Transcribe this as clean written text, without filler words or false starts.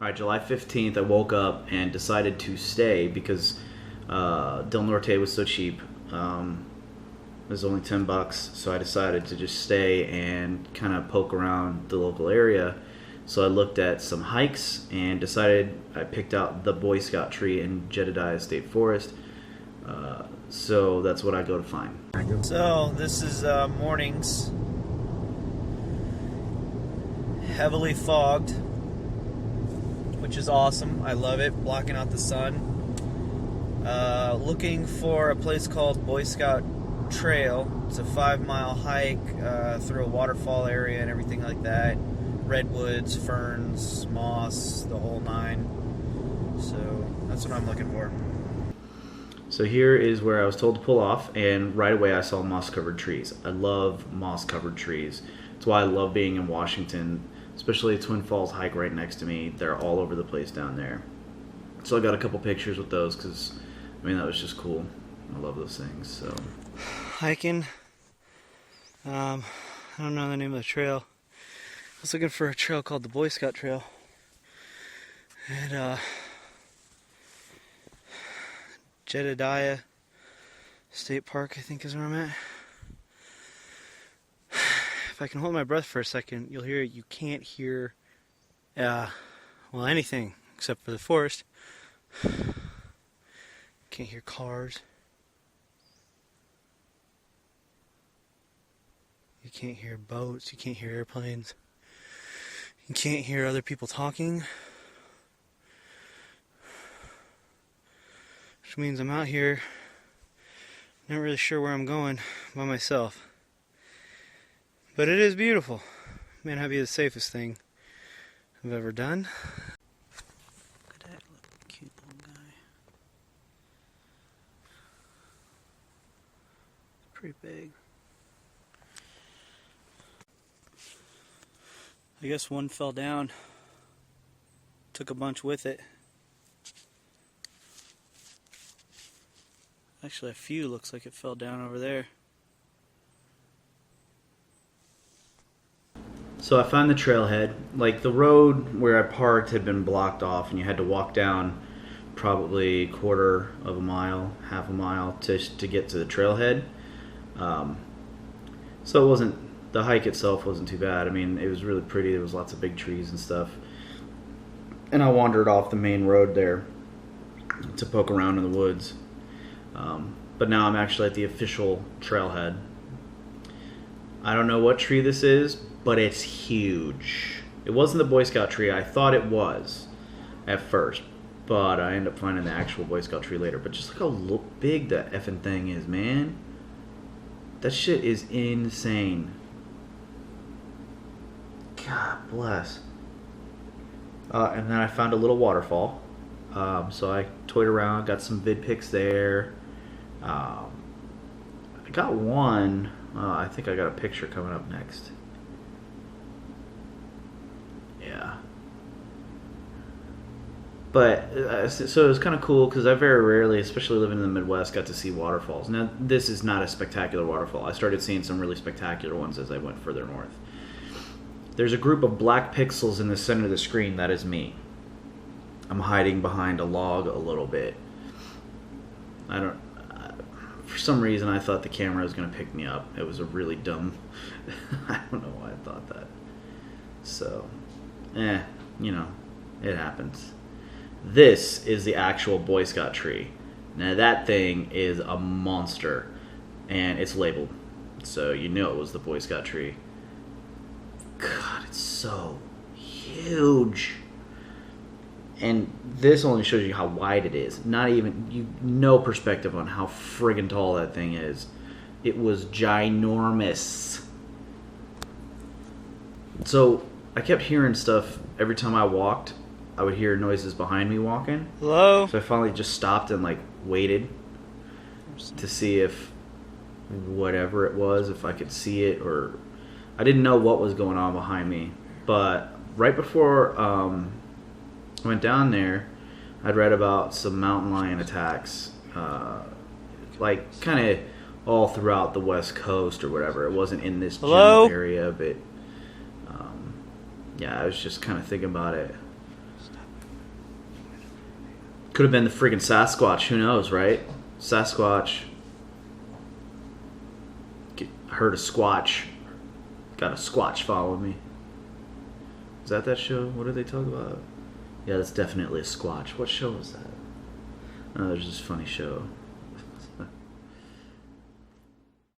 Alright, July 15th, I woke up and decided to stay because Del Norte was so cheap. It was only $10, so I decided to just stay and kind of poke around the local area. So I looked at some hikes and decided I picked out the Boy Scout tree in Jedediah State Forest. So that's what I go to find. So this is mornings, heavily fogged, which is awesome. I love it, blocking out the sun. Looking for a place called Boy Scout Trail. It's a 5-mile hike through a waterfall area and everything like that. Redwoods, ferns, moss, the whole nine. So that's what I'm looking for. So here is where I was told to pull off, and right away I saw moss-covered trees. I love moss-covered trees. That's why I love being in Washington, especially the Twin Falls hike right next to me. They're all over the place down there. So I got a couple pictures with those because, I mean, that was just cool. I love those things. So hiking. I don't know the name of the trail. I was looking for a trail called the Boy Scout Trail. And Jedediah State Park, I think, is where I'm at. If I can hold my breath for a second, you'll hear you can't hear well, anything except for the forest. Can't hear cars. You can't hear boats, you can't hear airplanes. You can't hear other people talking. Which means I'm out here, not really sure where I'm going by myself. But it is beautiful. May not be the safest thing I've ever done. Look at that little cute little guy. It's pretty big. I guess one fell down. Took a bunch with it. Actually, a few looks like it fell down over there. So I found the trailhead. Like, the road where I parked had been blocked off, and you had to walk down probably a quarter of a mile, half a mile to get to the trailhead. So it wasn't, the hike itself wasn't too bad. I mean, it was really pretty. There was lots of big trees and stuff. And I wandered off the main road there to poke around in the woods. But now I'm actually at the official trailhead. I don't know what tree this is, but it's huge. It wasn't the Boy Scout tree. I thought it was at first, but I ended up finding the actual Boy Scout tree later. But just look how big that effing thing is, man. That shit is insane. God bless. And then I found a little waterfall. So I toyed around, got some vid pics there. I got one. I think I got a picture coming up next. Yeah. But, so it was kind of cool because I very rarely, especially living in the Midwest, got to see waterfalls. Now, this is not a spectacular waterfall. I started seeing some really spectacular ones as I went further north. There's a group of black pixels in the center of the screen. That is me. I'm hiding behind a log a little bit. For some reason, I thought the camera was going to pick me up. It was a really dumb... I don't know why I thought that. So, you know, it happens. This is the actual Boy Scout tree. Now, that thing is a monster, and it's labeled. So, you know it was the Boy Scout tree. God, it's so huge. And this only shows you how wide it is. Not even, no perspective on how friggin' tall that thing is. It was ginormous. So I kept hearing stuff every time I walked. I would hear noises behind me walking. Hello? So I finally just stopped and waited to see if whatever it was, if I could see it, or I didn't know what was going on behind me. But right before I went down there, I'd read about some mountain lion attacks, kind of all throughout the West Coast or whatever. It wasn't in this general area, but yeah, I was just kind of thinking about it. Could have been the friggin' Sasquatch. Who knows, right? Sasquatch. Heard a squatch. Got a squatch following me. Is that show? What did they talk about? Yeah, that's definitely a squatch. What show was that? Oh, there's this funny show.